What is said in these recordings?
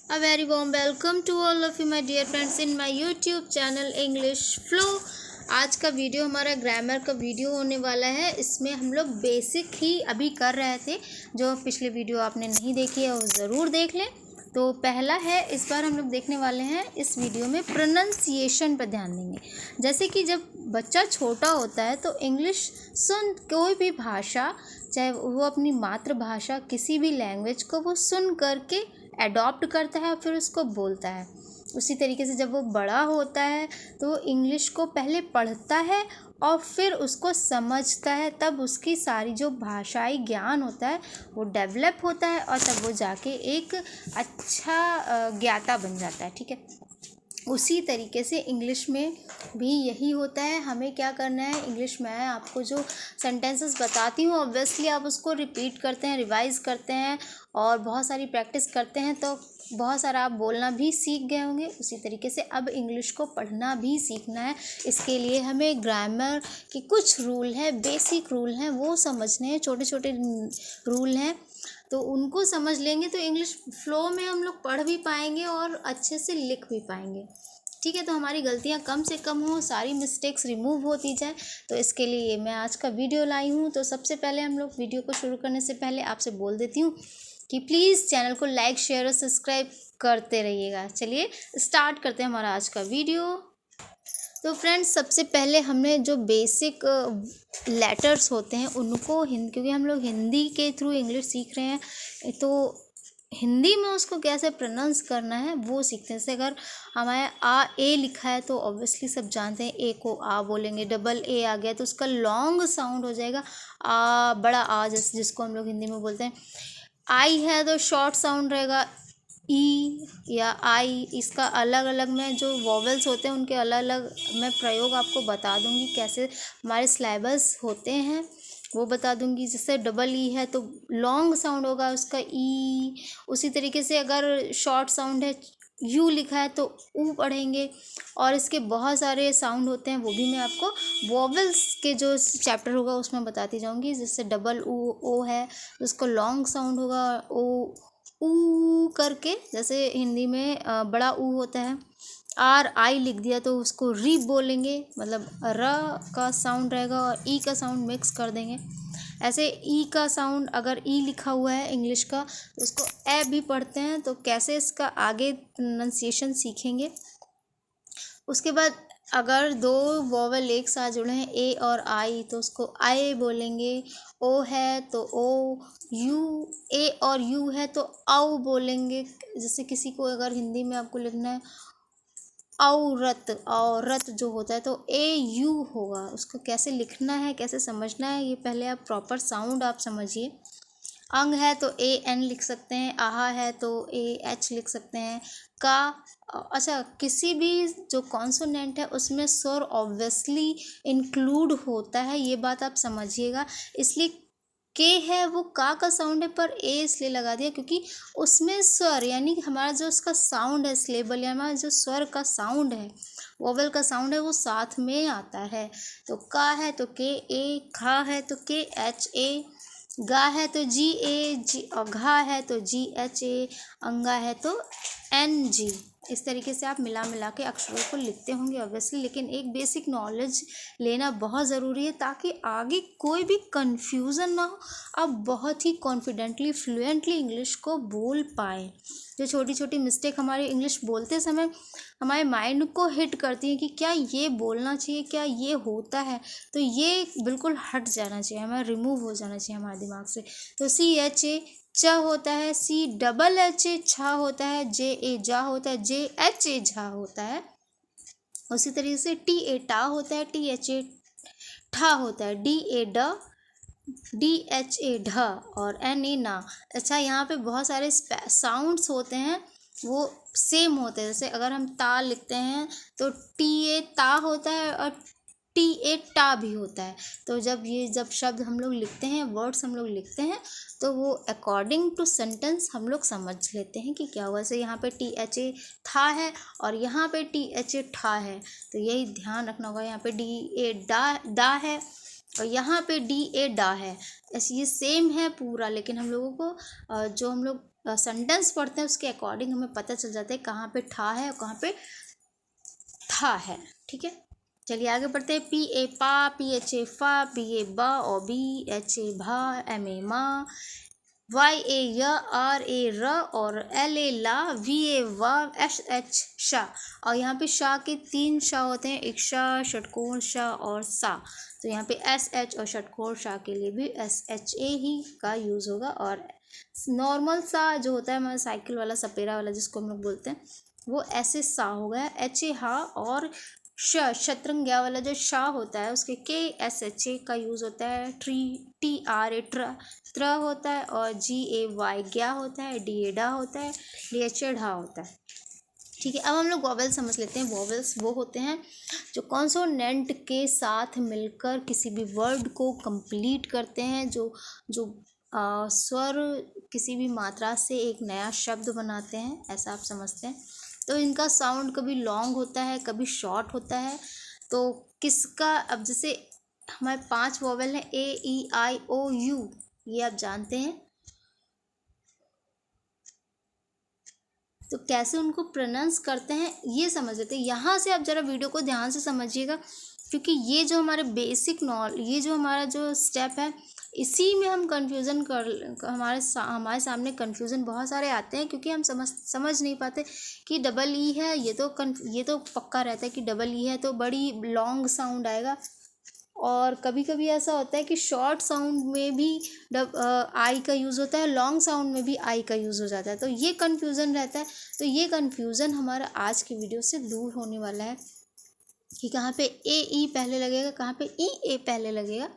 A very warm welcome to all of you my dear friends in my YouTube channel English Flow। आज का video हमारा grammar का video होने वाला है। इसमें हम लोग बेसिक ही अभी कर रहे थे, जो पिछले वीडियो आपने नहीं देखी है वो ज़रूर देख लें। तो पहला है, इस बार हम लोग देखने वाले हैं इस वीडियो में प्रोनंसिएशन पर ध्यान देंगे। जैसे कि जब बच्चा छोटा होता है तो इंग्लिश सुन, कोई भी भाषा, चाहे वो अपनी मातृभाषा, किसी भी लैंग्वेज को वो सुन करके एडॉप्ट करता है और फिर उसको बोलता है। उसी तरीके से जब वो बड़ा होता है तो इंग्लिश को पहले पढ़ता है और फिर उसको समझता है, तब उसकी सारी जो भाषाई ज्ञान होता है वो डेवलप होता है और तब वो जाके एक अच्छा ज्ञाता बन जाता है। ठीक है, उसी तरीके से इंग्लिश में भी यही होता है। हमें क्या करना है, इंग्लिश में आपको जो सेंटेंसेस बताती हूँ ऑब्वियसली आप उसको रिपीट करते हैं, रिवाइज़ करते हैं और बहुत सारी प्रैक्टिस करते हैं तो बहुत सारा आप बोलना भी सीख गए होंगे। उसी तरीके से अब इंग्लिश को पढ़ना भी सीखना है। इसके लिए हमें ग्रामर के कुछ रूल हैं, बेसिक रूल हैं, वो समझने हैं। छोटे छोटे रूल हैं तो उनको समझ लेंगे तो इंग्लिश फ्लो में हम लोग पढ़ भी पाएंगे और अच्छे से लिख भी पाएंगे। ठीक है, तो हमारी गलतियाँ कम से कम हो, सारी मिस्टेक्स रिमूव होती जाए, तो इसके लिए मैं आज का वीडियो लाई हूँ। तो सबसे पहले हम लोग वीडियो को शुरू करने से पहले आपसे बोल देती हूँ कि प्लीज़ चैनल को लाइक, शेयर और सब्सक्राइब करते रहिएगा। चलिए स्टार्ट करते हैं हमारा आज का वीडियो। तो फ्रेंड्स, सबसे पहले हमने जो बेसिक लेटर्स होते हैं उनको क्योंकि हम लोग हिंदी के थ्रू इंग्लिश सीख रहे हैं तो हिंदी में उसको कैसे प्रोनाउंस करना है वो सीखते हैं। जैसे अगर हमारे आ ए लिखा है तो ऑब्वियसली सब जानते हैं ए को आ बोलेंगे, डबल ए आ गया तो उसका लॉन्ग साउंड हो जाएगा आ, बड़ा आ, जिसको हम लोग हिंदी में बोलते हैं। आई है तो शॉर्ट साउंड रहेगा ई या आई। इसका अलग अलग में जो वॉवेल्स होते हैं उनके अलग अलग मैं प्रयोग आपको बता दूंगी, कैसे हमारे सिलेबस होते हैं वो बता दूंगी। जैसे डबल ई है तो लॉन्ग साउंड होगा उसका ई। उसी तरीके से अगर शॉर्ट साउंड है, यू लिखा है तो ऊ पढ़ेंगे। और इसके बहुत सारे साउंड होते हैं, वो भी मैं आपको वॉवेल्स के जो चैप्टर होगा उसमें बताती जाऊंगी। जैसे डबल ऊ ओ है तो उसको लॉन्ग साउंड होगा ओ ऊ करके, जैसे हिंदी में बड़ा ऊ होता है। आर आई लिख दिया तो उसको री बोलेंगे, मतलब र का साउंड रहेगा और ई का साउंड मिक्स कर देंगे। ऐसे ई का साउंड अगर ई लिखा हुआ है इंग्लिश का तो उसको ए भी पढ़ते हैं, तो कैसे इसका आगे प्रोनाउंसिएशन सीखेंगे। उसके बाद अगर दो वोवेल एक साथ जुड़े हैं ए और आई तो उसको आई बोलेंगे। ओ है तो ओ, यू ए और यू है तो औ बोलेंगे। जैसे किसी को अगर हिंदी में आपको लिखना है औरत, औरत जो होता है तो ए यू होगा। उसको कैसे लिखना है, कैसे समझना है, ये पहले आप प्रॉपर साउंड आप समझिए। अंग है तो ए एन लिख सकते हैं, आहा है तो ए एच लिख सकते हैं। का, अच्छा, किसी भी जो कॉन्सोनेंट है उसमें स्वर ऑब्वियसली इंक्लूड होता है, ये बात आप समझिएगा। इसलिए के है वो का साउंड है पर ए इसलिए लगा दिया क्योंकि उसमें स्वर यानी हमारा जो उसका साउंड है सिलेबल या हमारा जो स्वर का साउंड है, वोवेल का साउंड है, वो साथ में आता है। तो का है तो के ए, खा है तो के एच ए, गा है तो जी ए जी, और घा है तो जी एच ए, अंगा है तो एन जी। इस तरीके से आप मिला के अक्षरों को लिखते होंगे ऑब्वियसली, लेकिन एक बेसिक नॉलेज लेना बहुत ज़रूरी है ताकि आगे कोई भी कंफ्यूजन ना हो, आप बहुत ही कॉन्फिडेंटली फ्लुएंटली इंग्लिश को बोल पाए। जो छोटी छोटी मिस्टेक हमारे इंग्लिश बोलते समय हमारे माइंड को हिट करती है कि क्या ये बोलना चाहिए, क्या ये होता है, तो ये बिल्कुल हट जाना चाहिए, हमें रिमूव हो जाना चाहिए हमारे दिमाग से। तो सी एच ए च होता है, सी डबल एच ए छा होता है, जे ए जा होता है, जे एच ए झा होता है। उसी तरीके से टी ए टा होता है, टी एच ए ठा होता है, डी ए ड, डी एच ए ढ और एन ए ना। अच्छा, यहाँ पे बहुत सारे साउंड्स होते हैं वो सेम होते हैं। जैसे अगर हम ता लिखते हैं तो टी ए ता होता है और टी ए टा भी होता है। तो जब शब्द हम लोग लिखते हैं, वर्ड्स हम लोग लिखते हैं, तो वो अकॉर्डिंग टू सेंटेंस हम लोग समझ लेते हैं कि क्या हुआ। जैसे यहाँ पे टी एच ए था है और यहाँ पे टी एच ए ठा है, तो यही ध्यान रखना होगा। यहाँ पे डी ए डा है और यहाँ पे डी ए डा है। ऐसे ये सेम है पूरा, लेकिन हम लोगों को जो हम लोग सेंटेंस पढ़ते हैं उसके अकॉर्डिंग हमें पता चल जाता है कहाँ पे ठा है और कहाँ पे था है। ठीक है, चलिए आगे बढ़ते हैं। पी ए पा, पी एच ए फा, पी ए बा और बी एच ए भा, एम ए माँ, वाई ए य, आर ए र और L A La, V A वा, एस एच शा। और यहाँ पे शा के 3 शा होते हैं, एक शा, षटकोण शा और सा। तो यहाँ पे एस एच और षटकोण शा के लिए भी एस एच ए ही का यूज़ होगा। और नॉर्मल सा जो होता है हमारा साइकिल वाला सपेरा वाला जिसको हम लोग बोलते हैं वो ऐसे सा हो गया, एच ए हा। और शतरंगिया वाला जो शा होता है उसके के एस एच ए का यूज़ होता है। टी आर ए त्र होता है और जी ए वाई ग्या होता है, डी ए डा होता है, डी एच ए ढा होता है। ठीक है, अब हम लोग वॉवेल समझ लेते हैं। वॉवेल्स वो होते हैं जो कॉन्सोनेंट के साथ मिलकर किसी भी वर्ड को कंप्लीट करते हैं, जो जो स्वर किसी भी मात्रा से एक नया शब्द बनाते हैं, ऐसा आप समझते हैं। तो इनका साउंड कभी लॉन्ग होता है, कभी शॉर्ट होता है। तो किसका, अब जैसे हमारे 5 वॉवेल हैं, ए ई आई ओ यू, ये आप जानते हैं। तो कैसे उनको प्रोनाउंस करते हैं ये समझ लेते हैं। यहाँ से आप ज़रा वीडियो को ध्यान से समझिएगा, क्योंकि ये जो हमारे बेसिक ये जो हमारा जो स्टेप है इसी में हम कन्फ्यूज़न हमारे सामने कन्फ्यूज़न बहुत सारे आते हैं, क्योंकि हम समझ नहीं पाते कि डबल ई है। ये तो पक्का रहता है कि डबल ई है तो बड़ी लॉन्ग साउंड आएगा। और कभी कभी ऐसा होता है कि शॉर्ट साउंड में भी आई का यूज़ होता है, लॉन्ग साउंड में भी आई का यूज़ हो जाता है। तो ये कन्फ्यूज़न रहता है। तो ये कन्फ्यूज़न हमारा आज की वीडियो से दूर होने वाला है कि कहाँ पे ए ई पहले लगेगा, कहाँ पे ई ए पहले लगेगा।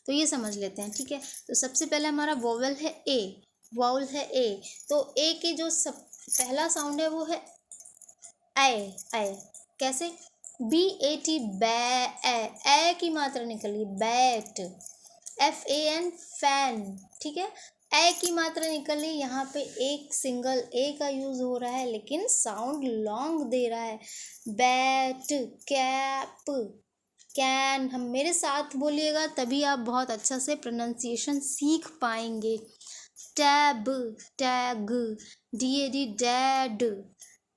तो ये समझ लेते हैं। ठीक है, तो सबसे पहले हमारा वोवेल है ए, वाउल है ए। तो ए के जो पहला साउंड है वो है ए। कैसे? बी ए टी, ए की मात्रा निकली, bat. F A N, fan. ठीक है, ए की मात्रा निकली, यहाँ पे एक सिंगल ए का यूज़ हो रहा है लेकिन साउंड लॉन्ग दे रहा है। Bat, cap, can. हम मेरे साथ बोलिएगा तभी आप बहुत अच्छा से प्रोनाउंसिएशन सीख पाएंगे। Tab, tag, D A D dad,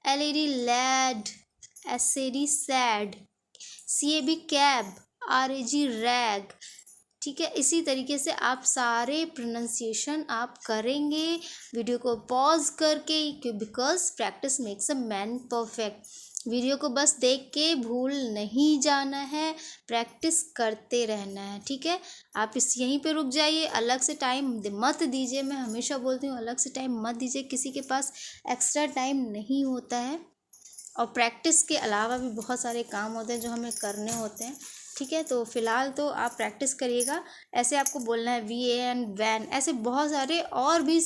L A D lad, S A D sad, C A B cab, R A G rag. ठीक है, इसी तरीके से आप सारे प्रोनाउंसिएशन आप करेंगे वीडियो को पॉज करके, because practice makes a man perfect. Video को बस देख के भूल नहीं जाना है, प्रैक्टिस करते रहना है। ठीक है, आप यहीं पे रुक जाइए, अलग से टाइम मत दीजिए। मैं हमेशा बोलती हूँ अलग से टाइम मत दीजिए, किसी के पास एक्स्ट्रा टाइम नहीं होता है। और प्रैक्टिस के अलावा भी बहुत सारे काम होते हैं जो हमें करने होते हैं। ठीक है, तो फिलहाल तो आप प्रैक्टिस करिएगा। ऐसे आपको बोलना है वी ए एन, वैन, ऐसे बहुत सारे और भी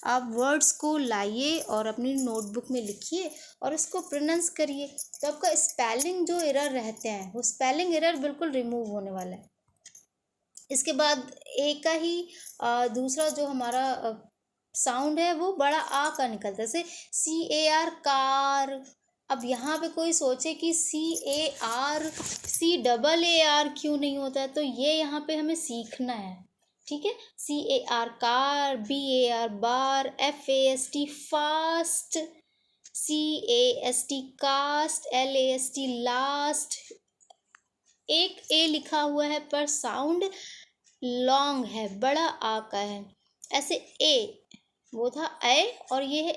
आप वर्ड्स को लाइए और अपनी नोटबुक में लिखिए और उसको प्रोनाउंस करिए। तो आपका स्पेलिंग जो एरर रहते हैं वो स्पेलिंग एरर बिल्कुल रिमूव होने वाला है। इसके बाद ए का ही दूसरा जो हमारा साउंड है वो बड़ा आ का निकलता है, जैसे सी ए आर, कार। अब यहाँ पे कोई सोचे कि सी डबल ए आर क्यों नहीं होता है, तो ये यहाँ पे हमें सीखना है। ठीक है, C A R car, B A R bar, F A S T fast, C A S T cast, L A S T last. एक ए लिखा हुआ है पर साउंड लॉन्ग है, बड़ा आ का है। ऐसे ए, वो था ए और ये है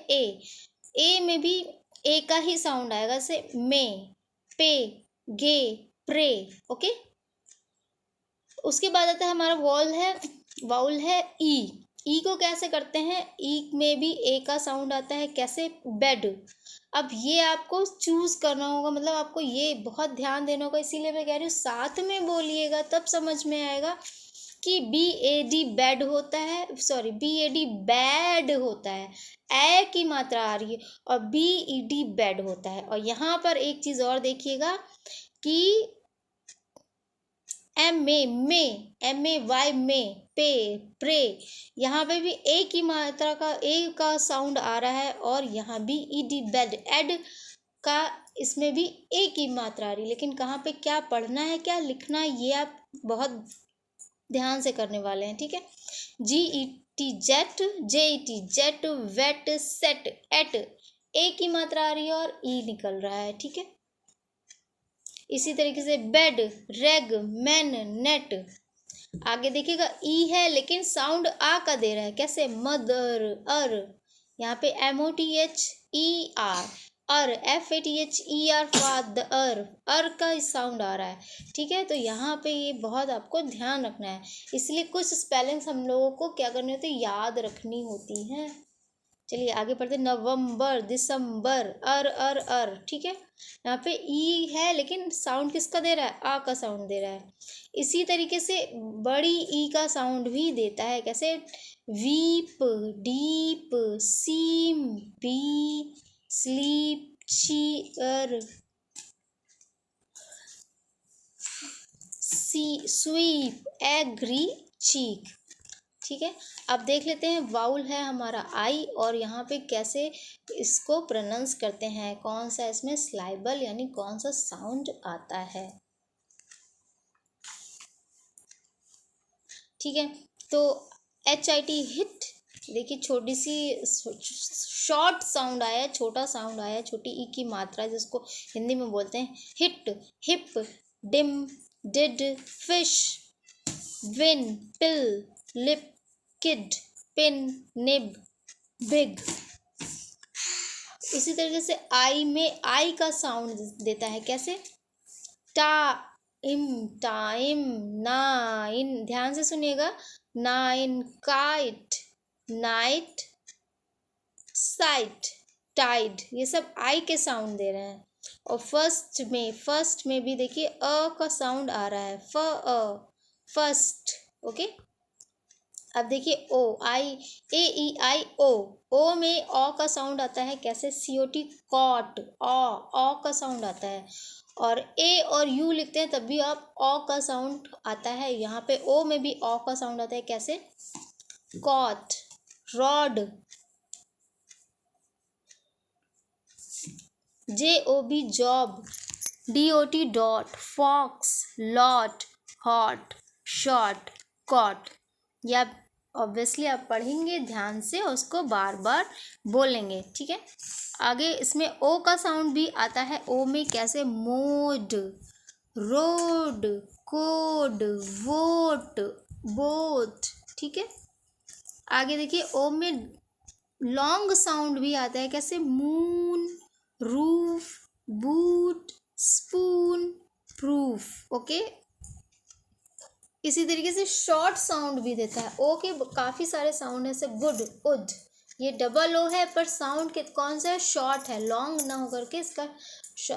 ए में भी ए का ही साउंड आएगा, जैसे मे, पे, गे, प्रे। ओके, उसके बाद आता है हमारा वाउल है ई को कैसे करते हैं? ई में भी ए का साउंड आता है, कैसे? बेड। अब ये आपको चूज करना होगा, मतलब आपको ये बहुत ध्यान देना होगा, इसीलिए मैं कह रही हूँ साथ में बोलिएगा तब समझ में आएगा कि बी ए डी बैड होता है, sorry B A D bad होता है, ए की मात्रा आ रही है, और बी ई डी बैड होता है। और यहाँ पर एक चीज़ और देखिएगा कि एम ए वाई में, पे, प्रे, यहाँ पे भी ए की मात्रा का ए का साउंड आ रहा है, और यहाँ भी ई डी बैड, एड का, इसमें भी ए की मात्रा आ रही है। लेकिन कहाँ पे क्या पढ़ना है, क्या लिखना है, ये आप बहुत ध्यान से करने वाले हैं। ठीक है, G E T jet, JET jet, wet, set, at, A की मात्रा आ रही है और ई निकल रहा है, ठीक है। इसी तरीके से बेड, रेग, मैन, नेट। आगे देखिएगा ई है लेकिन साउंड आ का दे रहा है, कैसे, मदर, अर। यहाँ पे MOTHER, अर, FATHER, फादर, अर का साउंड आ रहा है, ठीक है। तो यहाँ पे ये बहुत आपको ध्यान रखना है, इसलिए कुछ स्पेलिंग्स हम लोगों को क्या करनी होती है, याद रखनी होती है। चलिए आगे पढ़ते, नवंबर, दिसंबर, अर, ठीक है। यहाँ पे ई है लेकिन साउंड किसका दे रहा है, आ का साउंड दे रहा है। इसी तरीके से बड़ी ई का साउंड भी देता है, कैसे, weep, deep, seem, bee, sleep, cheer, sweep, agree, cheek, ठीक है। अब देख लेते हैं, वाउल है हमारा आई और यहाँ पे कैसे इसको प्रोनाउंस करते हैं, कौन सा इसमें सिलाइबल यानी कौन सा साउंड आता है, ठीक है। तो HIT, हिट, देखिए छोटी सी शॉर्ट साउंड आया है, छोटा साउंड आया है, छोटी ई की मात्रा जिसको हिंदी में बोलते हैं hit, hip, dim, did, fish, win, pill, lip, kid, pin, nib, big. इसी तरीके से आई में आई का साउंड देता है, कैसे, टाइम, टाइम, नाइन, ध्यान से सुनिएगा, nine, kite, night, site, tide, ये सब आई के साउंड दे रहे हैं। और फर्स्ट में भी देखिए अ का साउंड आ रहा है, फर्स्ट, ओके। अब देखिए ओ, AEIO, ओ में ओ का साउंड आता है, कैसे, COT, कॉट, ओ का साउंड आता है। और ए और यू लिखते हैं तब भी आप ओ का साउंड आता है, यहाँ पे ओ में भी ओ का साउंड आता है, कैसे, cot, rod, JOB, job, DOT, dot, fox, lot, hot, short, cot. या ऑब्वियसली आप पढ़ेंगे ध्यान से और उसको बार बार बोलेंगे, ठीक है। आगे इसमें ओ का साउंड भी आता है, ओ में कैसे, mode, road, code, vote, boat, ठीक है। आगे देखिए ओ में लॉन्ग साउंड भी आता है, कैसे, moon, roof, boot, spoon, proof, okay. इसी तरीके से शॉर्ट साउंड भी देता है, ओ के काफ़ी सारे साउंड है, जैसे गुड, उड, ये डबल ओ है पर साउंड के कौन सा है, शॉर्ट है, लॉन्ग ना होकर के इसका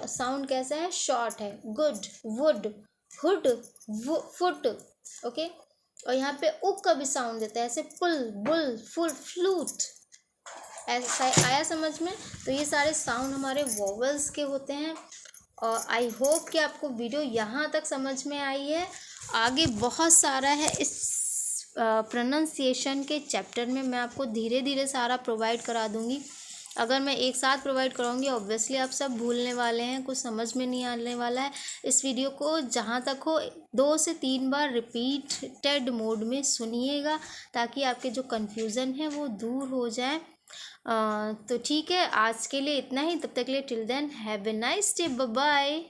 साउंड कैसा है, शॉर्ट है, good, would, hood, foot, okay. और यहाँ पे उक का भी साउंड देता है, ऐसे पुल, बुल, फुल, फ्लूट, ऐसा आया समझ में। तो ये सारे साउंड हमारे वोवेल्स के होते हैं और आई होप कि आपको वीडियो यहाँ तक समझ में आई है। आगे बहुत सारा है इस प्रोनाउंसिएशन के चैप्टर में, मैं आपको धीरे धीरे सारा प्रोवाइड करा दूँगी। अगर मैं एक साथ प्रोवाइड कराऊंगी ऑब्वियसली आप सब भूलने वाले हैं, कुछ समझ में नहीं आने वाला है। इस वीडियो को जहाँ तक हो 2 से 3 बार रिपीटेड मोड में सुनिएगा ताकि आपके जो कन्फ्यूज़न है वो दूर हो जाए। तो ठीक है, आज के लिए इतना ही, तब तक के लिए till then have a nice day, bye bye.